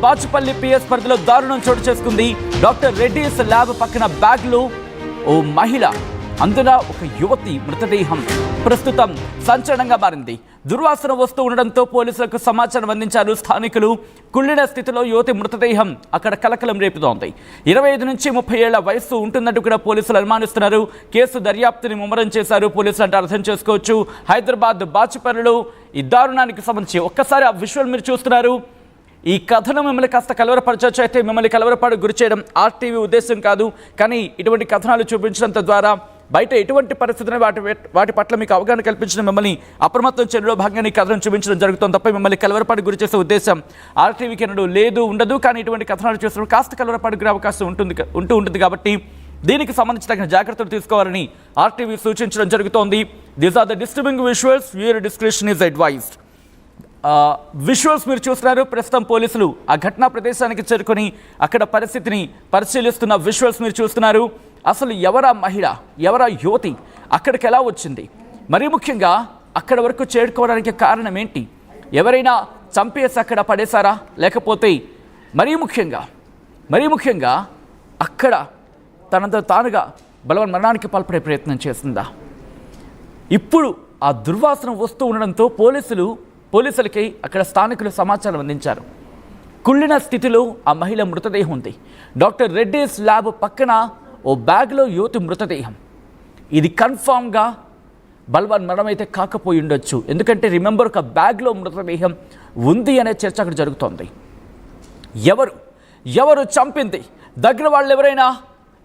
Bachupally PS పరిధిలో దారుణం చోటు చేసుకుంది. డాక్టర్ రెడ్డిస్ ల్యాబ్ పక్కన బ్యాగ్లో ఓ మహిళ, అందున ఒక యువతి మృతదేహం ప్రస్తుతం సంచలనంగా మారింది. దుర్వాసన వస్తూ ఉండడంతో పోలీసులకు సమాచారం అందించారు స్థానికులు. కుళ్ళిన స్థితిలో యువతి మృతదేహం అక్కడ కలకలం రేపుతోంది. 25 నుంచి 30 ఏళ్ల వయస్సు ఉంటున్నట్టు కూడా పోలీసులు అనుమానిస్తున్నారు. కేసు దర్యాప్తుని ముమ్మరం చేశారు పోలీసులు అంటే అర్థం చేసుకోవచ్చు. హైదరాబాద్ బాచుపల్లిలో ఈ దారుణానికి సంబంధించి ఒక్కసారి ఆ విజువల్ మీరు చూస్తున్నారు. ఈ కథనం మిమ్మల్ని కాస్త కలవరపరచవచ్చు. అయితే మిమ్మల్ని కలవరపాటు గురి చేయడం ఆర్టీవీ ఉద్దేశం కాదు. కానీ ఇటువంటి కథనాలు చూపించడం ద్వారా బయట ఎటువంటి పరిస్థితులను వాటి పట్ల మీకు అవగాహన కల్పించడం, మిమ్మల్ని అప్రమత్తం చేయడంలో భాగంగా ఈ కథనం చూపించడం జరుగుతుంది తప్ప మిమ్మల్ని కలవరపాటు గురి చేసే ఉద్దేశం ఆర్టీవీకి ఎన్నడూ లేదు, ఉండదు. కానీ ఇటువంటి కథనాలు చేస్తున్నప్పుడు కాస్త కలవరపాటు గురి అవకాశం ఉంటుంది కాబట్టి దీనికి సంబంధించి తగిన జాగ్రత్తలు తీసుకోవాలని ఆర్టీవీ సూచించడం జరుగుతోంది. These are the disturbing visuals, viewer description is advised. Visuals మీరు చూస్తున్నారు. ప్రస్తుతం పోలీసులు ఆ ఘటనా ప్రదేశానికి చేరుకొని అక్కడ పరిస్థితిని పరిశీలిస్తున్న విజువల్స్ మీరు చూస్తున్నారు. అసలు ఎవరా మహిళ, ఎవరా యువతి, అక్కడికి ఎలా వచ్చింది, మరీ ముఖ్యంగా అక్కడ వరకు చేరుకోవడానికి కారణం ఏంటి? ఎవరైనా చంపేసి అక్కడ పడేశారా, లేకపోతే మరీ ముఖ్యంగా అక్కడ తనంత తానుగా బలవన్మరణానికి పాల్పడే ప్రయత్నం చేసిందా? ఇప్పుడు ఆ దుర్వాసన వస్తూ ఉండడంతో పోలీసులకి అక్కడ స్థానికులు సమాచారం అందించారు. కుళ్ళిన స్థితిలో ఆ మహిళ మృతదేహం ఉంది. డాక్టర్ రెడ్డిస్ ల్యాబ్ పక్కన ఓ బ్యాగ్లో యువతి మృతదేహం. ఇది కన్ఫామ్గా బలవన్మరణం అయితే కాకపోయి ఉండొచ్చు. ఎందుకంటే రిమెంబర్ ఒక బ్యాగ్లో మృతదేహం ఉంది అనే చర్చ అక్కడ జరుగుతోంది. ఎవరు చంపింది? దగ్గర వాళ్ళు ఎవరైనా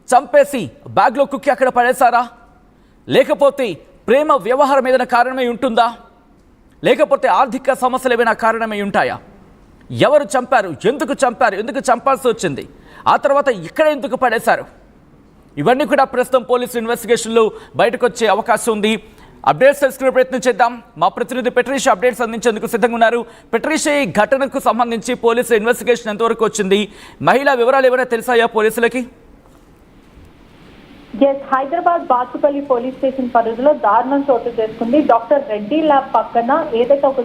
చంపేసి బ్యాగ్లో కుక్కి అక్కడ పడేశారా? లేకపోతే ప్రేమ వ్యవహారం ఏదైనా కారణమై ఉంటుందా? లేకపోతే ఆర్థిక సమస్యలు ఏమైనా కారణమై ఉంటాయా? ఎవరు చంపారు? ఎందుకు చంపారు? ఎందుకు చంపాల్సి వచ్చింది? ఆ తర్వాత ఇక్కడ ఎందుకు పడేశారు? ఇవన్నీ కూడా ప్రస్తుతం పోలీసు ఇన్వెస్టిగేషన్లో బయటకు వచ్చే అవకాశం ఉంది. అప్డేట్స్ తెలుసుకునే ప్రయత్నం చేద్దాం. మా ప్రతినిధి పెట్రీషా అప్డేట్స్ అందించేందుకు సిద్ధంగా ఉన్నారు. పెట్రీషా, ఈ ఘటనకు సంబంధించి పోలీసు ఇన్వెస్టిగేషన్ ఎంతవరకు వచ్చింది? మహిళా వివరాలు ఏమైనా తెలుసాయా పోలీసులకి? హైదరాబాద్ బాచుపల్లి పోలీస్ స్టేషన్ పరిధిలో దారుణం చోటు చేసుకుంది. డాక్టర్ రెడ్డి ల్యాబ్ పక్కన ఏదైతే ఒక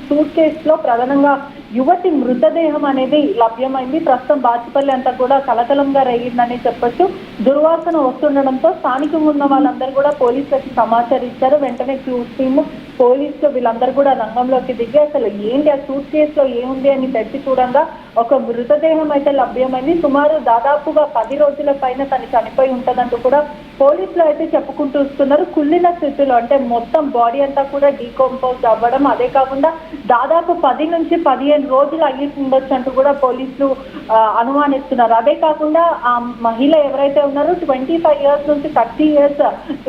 సూట్ కేసులో ప్రధానంగా యువతి మృతదేహం అనేది లభ్యమైంది. ప్రస్తుతం బాచుపల్లి అంతా కూడా కలకలంగా రేగిందని చెప్పొచ్చు. దుర్వాసన వస్తుండడంతో స్థానికంగా ఉన్న వాళ్ళందరూ కూడా పోలీసులకు సమాచారం ఇచ్చారు. వెంటనే క్యూస్ టీమ్, పోలీసులు వీళ్ళందరూ కూడా రంగంలోకి దిగి అసలు ఏంటి ఆ సూట్ కేసులో ఏముంది అని తెచ్చి చూడంగా ఒక మృతదేహం అయితే లభ్యమైంది. సుమారు దాదాపుగా 10 రోజుల పైన తను చనిపోయి ఉంటదంటూ కూడా పోలీసులు అయితే చెప్పుకుంటూ వస్తున్నారు. కుళ్ళిన స్థితిలో, అంటే మొత్తం బాడీ అంతా కూడా డీకంపోజ్ అవ్వడం, అదే కాకుండా దాదాపు 10 నుంచి 15 రోజులు అయ్యి ఉండొచ్చు అంటూ కూడా పోలీసులు అనుమానిస్తున్నారు. అదే కాకుండా ఆ మహిళ ఎవరైతే ఉన్నారో 25 ఇయర్స్ నుంచి 30 ఇయర్స్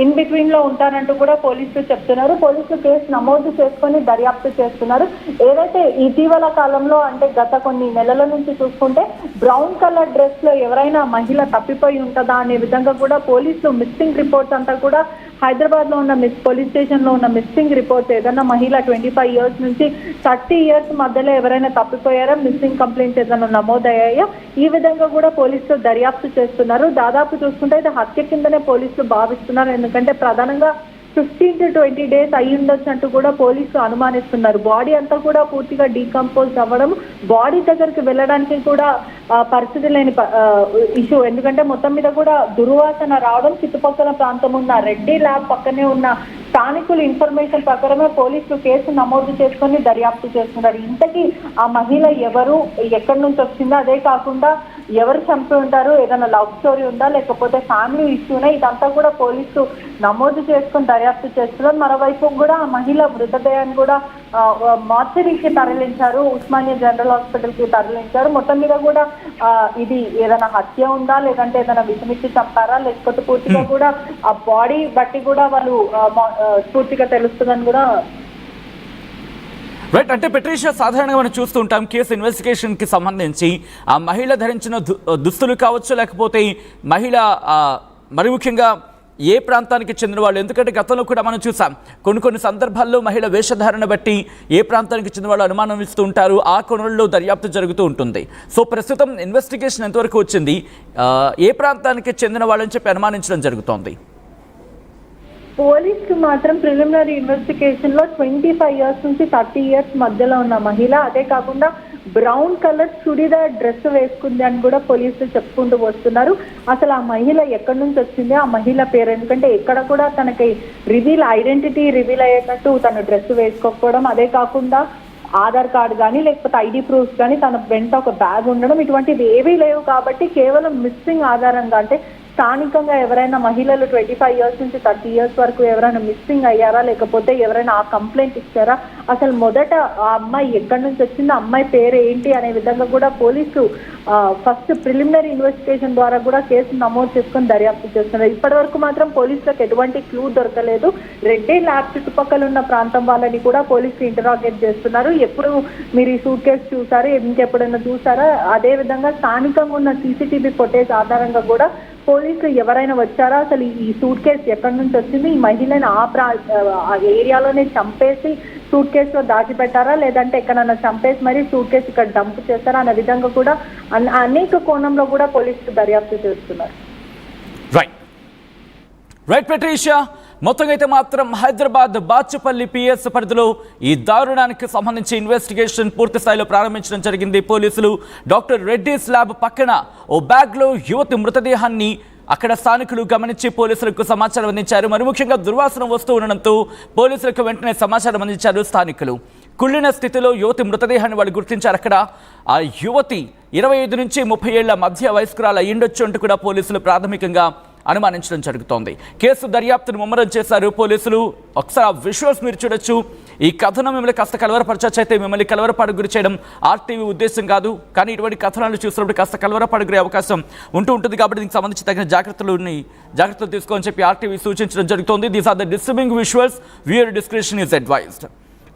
ఇన్ బిట్వీన్ లో ఉంటారంటూ కూడా పోలీసులు చెప్తున్నారు. పోలీసులు కేసు నమోదు చేసుకొని దర్యాప్తు చేస్తున్నారు. ఏదైతే ఇటీవల కాలంలో, అంటే గత కొన్ని నెలల నుంచి చూసుకుంటే బ్రౌన్ కలర్ డ్రెస్ లో ఎవరైనా మహిళ తప్పిపోయి ఉంటుందా అనే విధంగా కూడా పోలీసులు మిస్సింగ్ రిపోర్ట్స్ అంతా కూడా హైదరాబాద్ లో ఉన్న పోలీస్ స్టేషన్ లో ఉన్న మిస్సింగ్ రిపోర్ట్స్, ఏదైనా మహిళ 25 ఇయర్స్ నుంచి 30 ఇయర్స్ మధ్యలో ఎవరైనా తప్పిపోయారా, మిస్సింగ్ కంప్లైంట్స్ ఏదైనా నమోదయ్యాయా, ఈ విధంగా కూడా పోలీసులు దర్యాప్తు చేస్తున్నారు. దాదాపు చూసుకుంటే ఇది హత్య కిందనే పోలీసులు భావిస్తున్నారు. ఎందుకంటే ప్రధానంగా 15 to 20 డేస్ అయ్యి ఉండొచ్చు అంటూ కూడా పోలీసులు అనుమానిస్తున్నారు. బాడీ అంతా కూడా పూర్తిగా డీకంపోజ్ అవ్వడం, బాడీ దగ్గరికి వెళ్ళడానికి కూడా పరిస్థితి లేని ఇష్యూ. ఎందుకంటే మొత్తం మీద కూడా దుర్వాసన రావడం, చుట్టుపక్కల ప్రాంతం ఉన్న రెడ్డి ల్యాబ్ పక్కనే ఉన్న స్థానికుల ఇన్ఫర్మేషన్ ప్రకారమే పోలీసులు కేసు నమోదు చేసుకొని దర్యాప్తు చేస్తున్నారు. ఇంతకీ ఆ మహిళ ఎవరు, ఎక్కడి నుంచి వచ్చిందో, అదే కాకుండా ఎవరు చంపి ఉంటారు, ఏదైనా లవ్ స్టోరీ ఉందా, లేకపోతే ఫ్యామిలీ ఇష్యూనా, ఇదంతా కూడా పోలీసులు నమోదు చేసుకుని దర్యాప్తు చేస్తున్నారు. మరోవైపు కూడా ఆ మహిళ మృతదేహాన్ని కూడా మార్చరీకి తరలించారు, ఉస్మానియా జనరల్ హాస్పిటల్ కి తరలించారు. మొత్తం మీద కూడా ఇది ఏదైనా హత్య ఉందా, లేదంటే ఏదైనా విషమిచ్చి చంపారా, లేకపోతే పూర్తిగా కూడా ఆ బాడీ బట్టి కూడా వాళ్ళు పూర్తిగా తెలుస్తుందని కూడా. రైట్, అంటే పెట్రీషా, సాధారణంగా మనం చూస్తూ ఉంటాం కేసు ఇన్వెస్టిగేషన్కి సంబంధించి ఆ మహిళ ధరించిన దుస్తులు కావచ్చు, లేకపోతే మహిళ మరి ముఖ్యంగా ఏ ప్రాంతానికి చెందిన వాళ్ళు, ఎందుకంటే గతంలో కూడా మనం చూసాం కొన్ని సందర్భాల్లో మహిళ వేషధారణ బట్టి ఏ ప్రాంతానికి చెందిన వాళ్ళు అనుమానం ఇస్తూ ఉంటారు. ఆ కోణంలో దర్యాప్తు జరుగుతూ ఉంటుంది. సో ప్రస్తుతం ఇన్వెస్టిగేషన్ ఎంతవరకు వచ్చింది? ఏ ప్రాంతానికి చెందిన వాళ్ళని చెప్పి అనుమానించడం జరుగుతోంది? పోలీసులు మాత్రం ప్రిలిమినరీ ఇన్వెస్టిగేషన్ లో 25 ఇయర్స్ నుంచి 30 ఇయర్స్ మధ్యలో ఉన్న మహిళ, అదే కాకుండా బ్రౌన్ కలర్ చుడిదార్ డ్రెస్ వేసుకుంది అని కూడా పోలీసులు చెప్పుకుంటూ వస్తున్నారు. అసలు ఆ మహిళ ఎక్కడి నుంచి వచ్చింది, ఆ మహిళ పేరు, ఎందుకంటే ఎక్కడ కూడా తనకి ఐడెంటిటీ రివీల్ అయ్యేటట్టు తన డ్రెస్ వేసుకోకపోవడం, అదే కాకుండా ఆధార్ కార్డు కానీ లేకపోతే ఐడి ప్రూఫ్స్ కానీ తన వెంట ఒక బ్యాగ్ ఉండడం, ఇటువంటివి ఏవీ లేవు. కాబట్టి కేవలం మిస్సింగ్ ఆధారంగా, అంటే స్థానికంగా ఎవరైనా మహిళలు 25 years నుంచి 30 years వరకు ఎవరైనా మిస్సింగ్ అయ్యారా, లేకపోతే ఎవరైనా ఆ కంప్లైంట్ ఇచ్చారా, అసలు మొదట ఆ అమ్మాయి ఎక్కడి నుంచి వచ్చింది, అమ్మాయి పేరు ఏంటి అనే విధంగా కూడా పోలీసు ఫస్ట్ ప్రిలిమినరీ ఇన్వెస్టిగేషన్ ద్వారా కూడా కేసు నమోదు చేసుకొని దర్యాప్తు చేస్తున్నారు. ఇప్పటి వరకు మాత్రం పోలీసులకు ఎటువంటి క్లూ దొరకలేదు. రెడ్డి ల్యాబ్ చుట్టుపక్కల ఉన్న ప్రాంతం వాళ్ళని కూడా పోలీసులు ఇంటరాగేట్ చేస్తున్నారు. ఎప్పుడు మీరు ఈ సూట్ కేసు చూసారు, ఇంకెప్పుడైనా చూసారా, అదే విధంగా స్థానికంగా ఉన్న సీసీటీవీ ఫుటేజ్ ఆధారంగా కూడా పోలీసులు ఎవరైనా వచ్చారా, అసలు ఈ సూట్ కేసు ఎక్కడి నుంచి వచ్చింది, ఈ మహిళని ఆ ఏరియాలోనే చంపేసి సూట్ కేసులో దాచిపెట్టారా, లేదంటే ఎక్కడైనా చంపేసి మరి సూట్ కేసు ఇక్కడ డంప్ చేస్తారా అనే విధంగా కూడా అనేక కోణంలో కూడా పోలీసులు దర్యాప్తు చేస్తున్నారు. రైట్ పెట్రీషియా, మొత్తంగా అయితే మాత్రం హైదరాబాద్ బాచుపల్లి పిఎస్ పరిధిలో ఈ దారుణానికి సంబంధించి ఇన్వెస్టిగేషన్ పూర్తి స్థాయిలో ప్రారంభించడం జరిగింది. పోలీసులు డాక్టర్ రెడ్డిస్ ల్యాబ్ పక్కన ఓ బ్యాగ్లో యువతి మృతదేహాన్ని అక్కడ స్థానికులు గమనించి పోలీసులకు సమాచారం అందించారు. మరి ముఖ్యంగా దుర్వాసన వస్తూ ఉండడంతో పోలీసులకు వెంటనే సమాచారం అందించారు స్థానికులు. కుళ్ళిన స్థితిలో యువతి మృతదేహాన్ని వాళ్ళు గుర్తించారు. అక్కడ ఆ యువతి 25 నుంచి 30 ఏళ్ల మధ్య వయస్కురాలు అయ్యుండొచ్చు అంటూ కూడా పోలీసులు ప్రాథమికంగా అనుమానించడం జరుగుతోంది. కేసు దర్యాప్తును ముమ్మరం చేశారు పోలీసులు. ఒకసారి ఆ విజువల్స్ మీరు చూడొచ్చు. ఈ కథనం మిమ్మల్ని కాస్త కలవరపరచచ్చు, అయితే మిమ్మల్ని కలవరపాటు గురి చేయడం ఆర్టీవీ ఉద్దేశం కాదు. కానీ ఇటువంటి కథనాలు చూసినప్పుడు కాస్త కలవరపాటు గురే అవకాశం ఉంటుంది. కాబట్టి దీనికి సంబంధించి తగిన జాగ్రత్తలు తీసుకోని చెప్పి ఆర్టీవీ సూచించడం జరుగుతోంది. These are the disturbing visuals, viewer description is advised.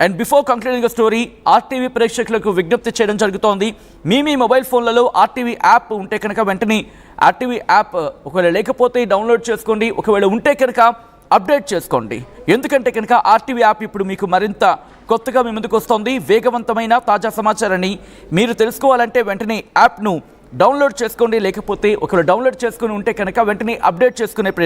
And before concluding the story, RTV ప్రేక్షకులకు విజ్ఞప్తి చేయడం జరుగుతోంది. మీ మొబైల్ ఫోన్లలో ఆర్టీవీ యాప్ ఉంటే కనుక వెంటనే ఆర్టీవీ యాప్ ఒకవేళ లేకపోతే డౌన్లోడ్ చేసుకోండి, ఒకవేళ ఉంటే కనుక అప్డేట్ చేసుకోండి. ఎందుకంటే కనుక ఆర్టీవీ యాప్ ఇప్పుడు మీకు మరింత కొత్తగా మీ ముందుకు వస్తుంది. వేగవంతమైన తాజా సమాచారాన్ని మీరు తెలుసుకోవాలంటే వెంటనే యాప్ను డౌన్లోడ్ చేసుకోండి. లేకపోతే ఒకవేళ డౌన్లోడ్ చేసుకుని ఉంటే కనుక వెంటనే అప్డేట్ చేసుకునే ప్రయత్నం